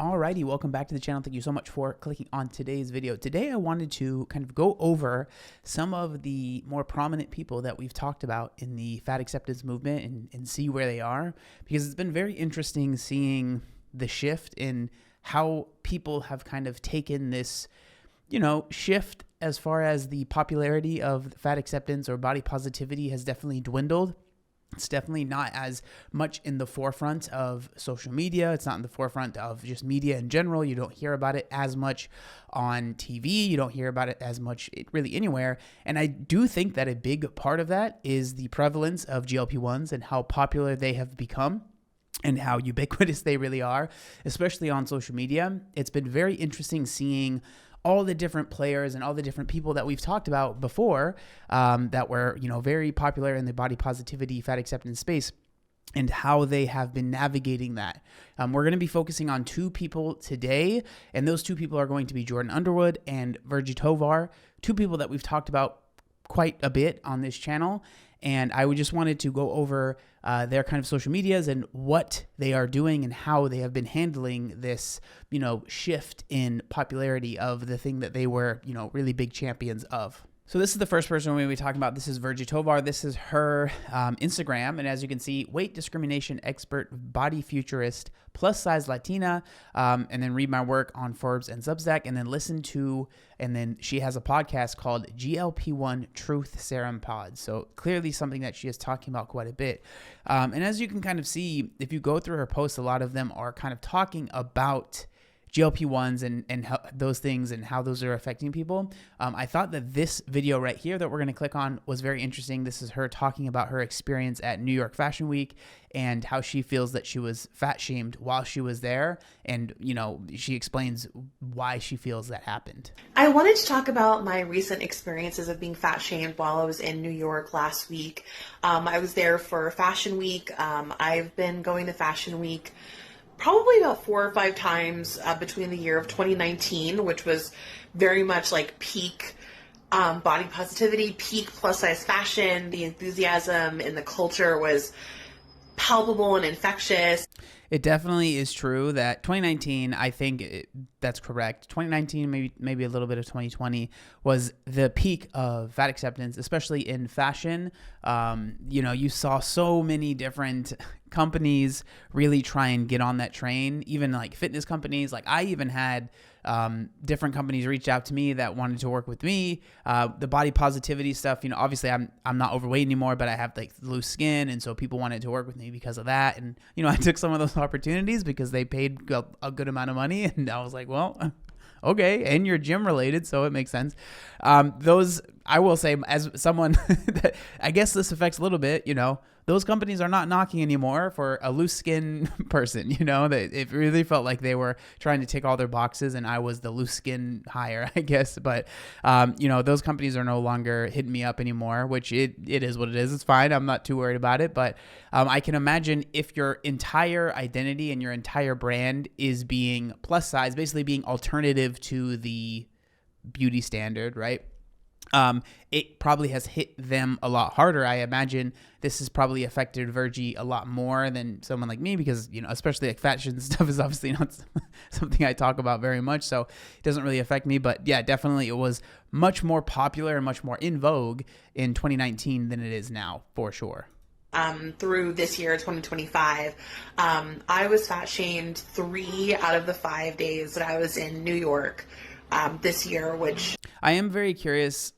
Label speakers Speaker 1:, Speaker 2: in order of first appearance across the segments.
Speaker 1: Alrighty, welcome back to the channel. Thank you so much for clicking on today's video. Today I wanted to kind of go over some of the more prominent people that we've talked about in the fat acceptance movement and see where they are, because it's been very interesting seeing the shift in how people have kind of taken this, shift as far as the popularity of fat acceptance or body positivity has definitely dwindled. It's definitely not as much in the forefront of social media. It's not in the forefront of just media in general. You don't hear about it as much on TV. You don't hear about it as much really anywhere. And I do think that a big part of that is the prevalence of GLP-1s and how popular they have become and how ubiquitous they really are, especially on social media. It's been very interesting seeing all the different players and all the different people that we've talked about before that were, very popular in the body positivity, fat acceptance space, and how they have been navigating that. We're going to be focusing on two people today, and those two people are going to be Jordan Underwood and Virgie Tovar, two people that we've talked about quite a bit on this channel. And I just wanted to go over their kind of social medias and what they are doing and how they have been handling this, shift in popularity of the thing that they were, really big champions of. So this is the first person we're going to be talking about. This is Virgie Tovar. This is her Instagram. And as you can see, weight discrimination expert, body futurist, plus size Latina, and then read my work on Forbes and Substack, and then and then she has a podcast called GLP-1 Truth Serum Pod. So clearly something that she is talking about quite a bit. And as you can kind of see, if you go through her posts, a lot of them are kind of talking about GLP-1s and how those things and how those are affecting people. I thought that this video right here that we're going to click on was very interesting. This is her talking about her experience at New York Fashion Week and how she feels that she was fat shamed while she was there. And, she explains why she feels that happened.
Speaker 2: I wanted to talk about my recent experiences of being fat shamed while I was in New York last week. I was there for Fashion Week. I've been going to Fashion Week probably about 4 or 5 times between the year of 2019, which was very much like peak body positivity, peak plus size fashion. The enthusiasm and the culture was palpable and infectious.
Speaker 1: It definitely is true that 2019, I think that's correct. 2019, maybe a little bit of 2020 was the peak of fat acceptance, especially in fashion. You saw so many different companies really try and get on that train, even like fitness companies. Like I even had different companies reach out to me that wanted to work with me. The body positivity stuff, obviously I'm not overweight anymore, but I have like loose skin. And so people wanted to work with me because of that. And, I took some of those opportunities because they paid a good amount of money. And I was like, well, okay. And you're gym related, so it makes sense. Those, I will say, as someone that I guess this affects a little bit, those companies are not knocking anymore for a loose skin person. It really felt like they were trying to tick all their boxes and I was the loose skin hire, I guess. But, those companies are no longer hitting me up anymore, which it is what it is. It's fine. I'm not too worried about it. But I can imagine if your entire identity and your entire brand is being plus size, basically being alternative to the beauty standard, right? It probably has hit them a lot harder. I imagine this has probably affected Virgie a lot more than someone like me because, especially like fashion stuff is obviously not something I talk about very much. So it doesn't really affect me. But yeah, definitely it was much more popular and much more in vogue in 2019 than it is now, for sure.
Speaker 2: Through this year, 2025, I was fat shamed 3 out of the 5 days that I was in New York this year, which
Speaker 1: I am very curious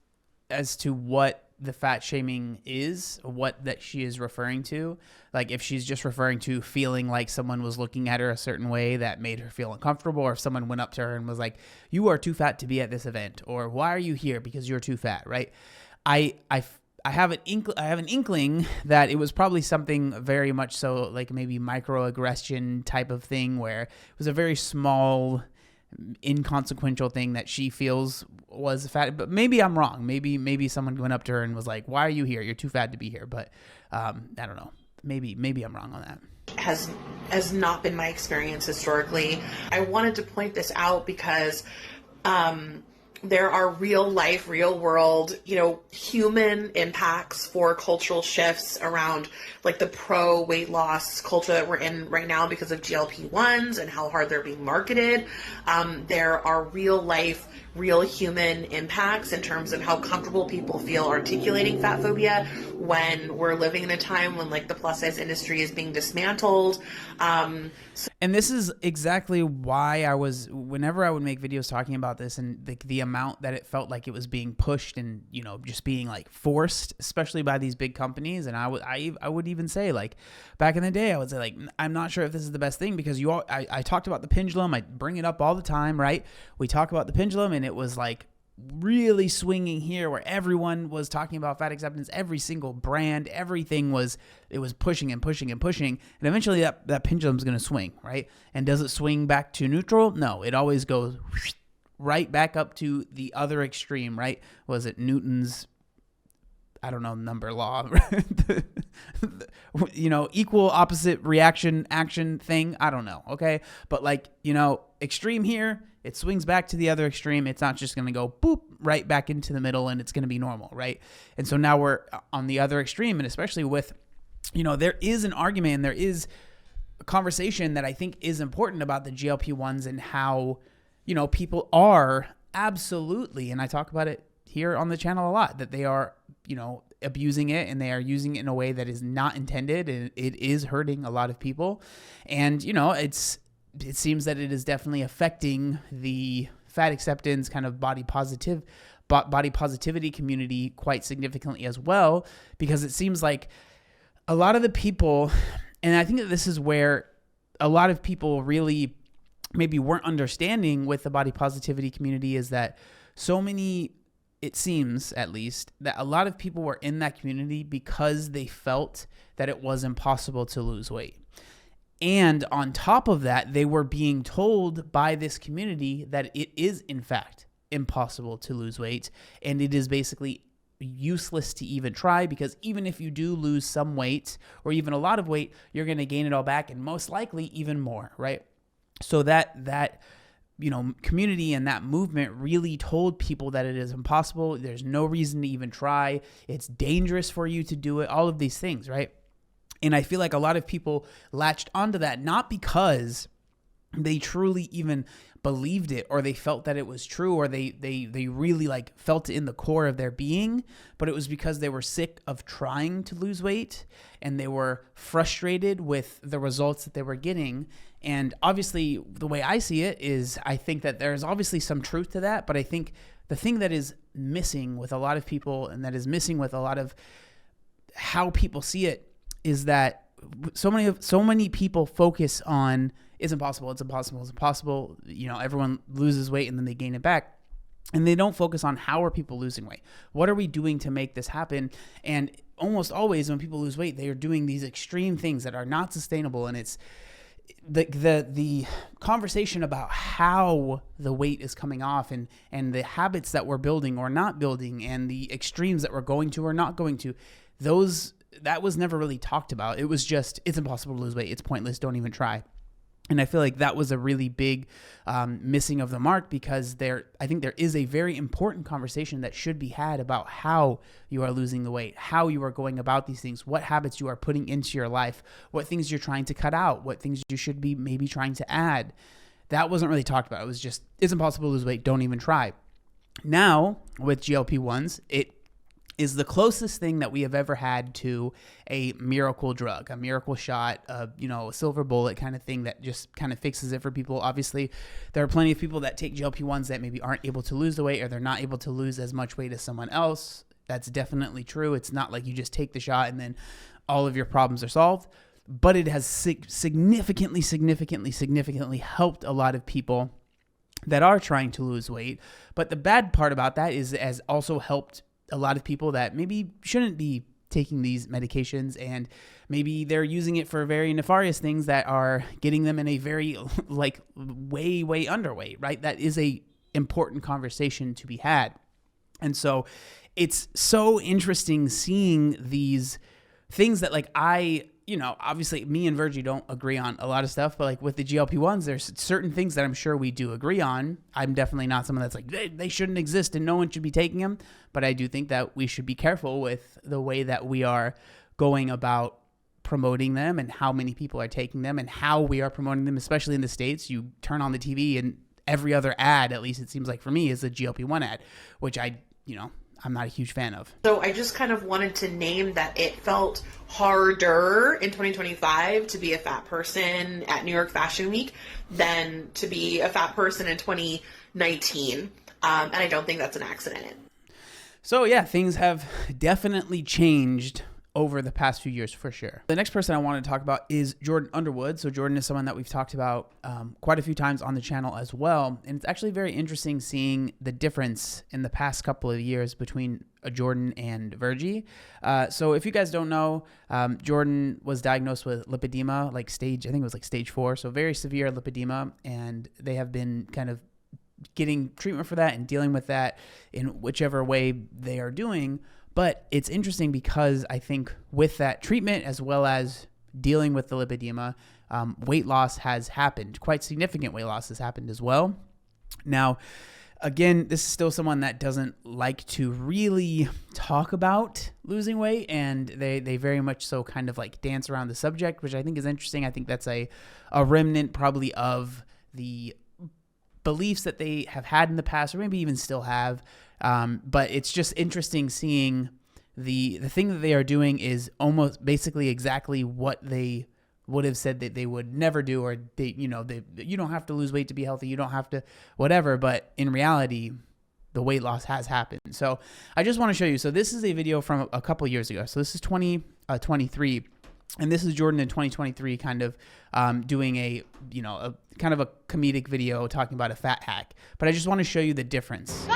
Speaker 1: as to what the fat shaming is, what that she is referring to. Like if she's just referring to feeling like someone was looking at her a certain way that made her feel uncomfortable, or if someone went up to her and was like, you are too fat to be at this event, or why are you here because you're too fat, right? I have an inkling that it was probably something very much so like maybe microaggression type of thing where it was a very small, inconsequential thing that she feels was fat. But maybe I'm wrong. Maybe someone went up to her and was like, why are you here? You're too fat to be here. But I don't know. Maybe I'm wrong on that.
Speaker 2: Has not been my experience historically. I wanted to point this out because there are real life, real world, human impacts for cultural shifts around like the pro weight loss culture that we're in right now because of GLP-1s and how hard they're being marketed. There are real life, real human impacts in terms of how comfortable people feel articulating fat phobia when we're living in a time when like the plus size industry is being dismantled.
Speaker 1: And this is exactly why whenever I would make videos talking about this and the amount that it felt like it was being pushed and, just being like forced, especially by these big companies. And I would even say, like, back in the day, I would say, like, I'm not sure if this is the best thing because I talked about the pendulum. I bring it up all the time, right? We talk about the pendulum and it was like really swinging here where everyone was talking about fat acceptance, every single brand, everything was pushing and pushing and pushing. And eventually that pendulum's going to swing, right? And does it swing back to neutral? No, it always goes right back up to the other extreme, right? Was it Newton's, I don't know, number law, equal opposite reaction action thing? I don't know. Okay. But like, extreme here, it swings back to the other extreme. It's not just going to go boop right back into the middle and it's going to be normal, right? And so now we're on the other extreme, and especially with, there is an argument and there is a conversation that I think is important about the GLP-1s and how, people are absolutely, and I talk about it here on the channel a lot, that they are, abusing it and they are using it in a way that is not intended, and it is hurting a lot of people. And, it seems that it is definitely affecting the fat acceptance kind of body positivity community quite significantly as well, because it seems like a lot of the people, and I think that this is where a lot of people really maybe weren't understanding with the body positivity community, is that it seems at least that a lot of people were in that community because they felt that it was impossible to lose weight. And on top of that, they were being told by this community that it is, in fact, impossible to lose weight. And it is basically useless to even try, because even if you do lose some weight or even a lot of weight, you're going to gain it all back, and most likely even more, right? So that community and that movement really told people that it is impossible. There's no reason to even try. It's dangerous for you to do it. All of these things, right? And I feel like a lot of people latched onto that, not because they truly even believed it or they felt that it was true or they really like felt it in the core of their being, but it was because they were sick of trying to lose weight and they were frustrated with the results that they were getting. And obviously, the way I see it is I think that there's obviously some truth to that, but I think the thing that is missing with a lot of people, and that is missing with a lot of how people see it, is that so many people focus on it's impossible. Everyone loses weight and then they gain it back. And they don't focus on how are people losing weight? What are we doing to make this happen? And almost always when people lose weight, they are doing these extreme things that are not sustainable. And it's the conversation about how the weight is coming off and the habits that we're building or not building and the extremes that we're going to or not going to, that was never really talked about. It was just, it's impossible to lose weight. It's pointless. Don't even try. And I feel like that was a really big missing of the mark, because I think there is a very important conversation that should be had about how you are losing the weight, how you are going about these things, what habits you are putting into your life, what things you're trying to cut out, what things you should be maybe trying to add. That wasn't really talked about. It was just, it's impossible to lose weight. Don't even try. Now, with GLP-1s, it is the closest thing that we have ever had to a miracle drug, a miracle shot, a silver bullet kind of thing that just kind of fixes it for people. Obviously, there are plenty of people that take GLP-1s that maybe aren't able to lose the weight, or they're not able to lose as much weight as someone else. That's definitely true. It's not like you just take the shot and then all of your problems are solved. But it has significantly helped a lot of people that are trying to lose weight. But the bad part about that is it has also helped a lot of people that maybe shouldn't be taking these medications, and maybe they're using it for very nefarious things that are getting them in a very way underweight, right? That is a important conversation to be had. And so it's so interesting seeing these things that you know, obviously me and Virgie don't agree on a lot of stuff, but like with the GLP-1s, there's certain things that I'm sure we do agree on. I'm definitely not someone that's like, they shouldn't exist and no one should be taking them. But I do think that we should be careful with the way that we are going about promoting them and how many people are taking them and how we are promoting them, especially in the States. You turn on the TV and every other ad, at least it seems like for me, is a GLP-1 ad, which I'm not a huge fan of.
Speaker 2: So I just kind of wanted to name that it felt harder in 2025 to be a fat person at New York Fashion Week than to be a fat person in 2019. And I don't think that's an accident.
Speaker 1: So yeah, things have definitely changed over the past few years for sure. The next person I want to talk about is Jordan Underwood. So Jordan is someone that we've talked about quite a few times on the channel as well. And it's actually very interesting seeing the difference in the past couple of years between Jordan and Virgie. So if you guys don't know, Jordan was diagnosed with lipedema, I think it was like stage 4. So very severe lipedema. And they have been kind of getting treatment for that and dealing with that in whichever way they are doing. But it's interesting because I think with that treatment, as well as dealing with the lipedema, weight loss has happened. Quite significant weight loss has happened as well. Now, again, this is still someone that doesn't like to really talk about losing weight, and they very much so kind of like dance around the subject, which I think is interesting. I think that's a remnant probably of the beliefs that they have had in the past, or maybe even still have. But it's just interesting seeing the thing that they are doing is almost basically exactly what they would have said that they would never do, or you don't have to lose weight to be healthy. You don't have to whatever. But in reality, the weight loss has happened. So I just want to show you. So this is a video from a couple years ago. So this is 2023. And this is Jordan in 2023 kind of doing a kind of a comedic video talking about a fat hack. But I just want to show you the difference.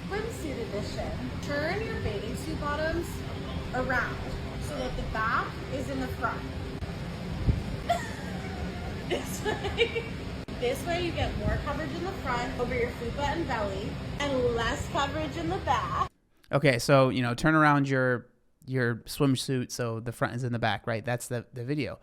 Speaker 3: Swimsuit edition. Turn your bathing suit bottoms around so that the back is in the front. This way. This way you get more coverage in the front over your fupa and belly and less coverage in the back.
Speaker 1: Okay, so, turn around your swimsuit so the front is in the back, right? That's the video.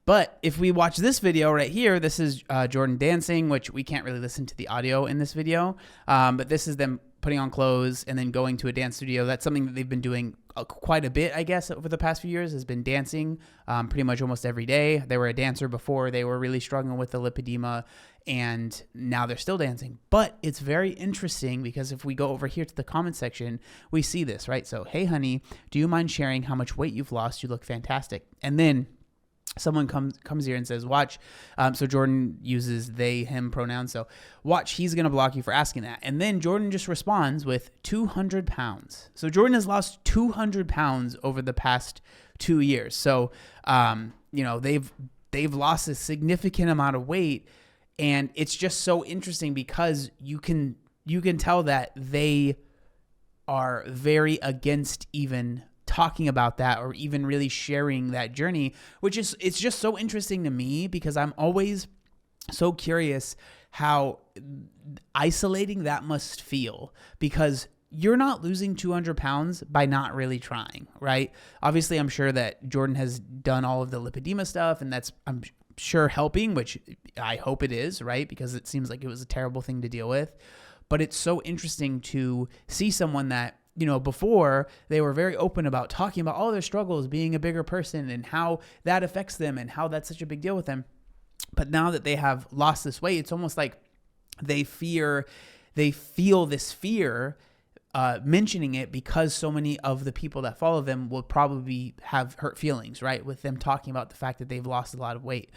Speaker 1: But if we watch this video right here, this is Jordan dancing, which we can't really listen to the audio in this video. But this is them putting on clothes and then going to a dance studio. That's something that they've been doing quite a bit, I guess, over the past few years, has been dancing pretty much almost every day. They were a dancer before. They were really struggling with the lipedema, and now they're still dancing. But it's very interesting because if we go over here to the comment section, we see this, right? So, hey, honey, do you mind sharing how much weight you've lost? You look fantastic. And then someone comes here and says, watch. So Jordan uses they, him pronouns. So watch, he's going to block you for asking that. And then Jordan just responds with 200 pounds. So Jordan has lost 200 pounds over the past 2 years. So, they've lost a significant amount of weight. And it's just so interesting because you can tell that they are very against even talking about that or even really sharing that journey, it's just so interesting to me because I'm always so curious how isolating that must feel, because you're not losing 200 pounds by not really trying, right? Obviously, I'm sure that Jordan has done all of the lipedema stuff, and that's, I'm sure, helping, which I hope it is, right? Because it seems like it was a terrible thing to deal with. But it's so interesting to see someone that, before they were very open about talking about all their struggles, being a bigger person and how that affects them and how that's such a big deal with them. But now that they have lost this weight, it's almost like they feel this fear mentioning it, because so many of the people that follow them will probably have hurt feelings, right? With them talking about the fact that they've lost a lot of weight.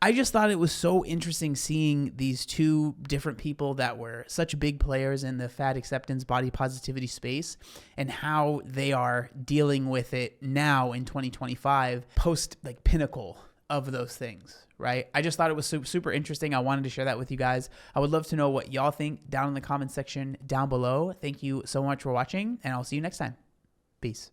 Speaker 1: I just thought it was so interesting seeing these two different people that were such big players in the fat acceptance, body positivity space, and how they are dealing with it now in 2025, post like pinnacle of those things, right? I just thought it was super interesting. I wanted to share that with you guys. I would love to know what y'all think down in the comment section down below. Thank you so much for watching, and I'll see you next time. Peace.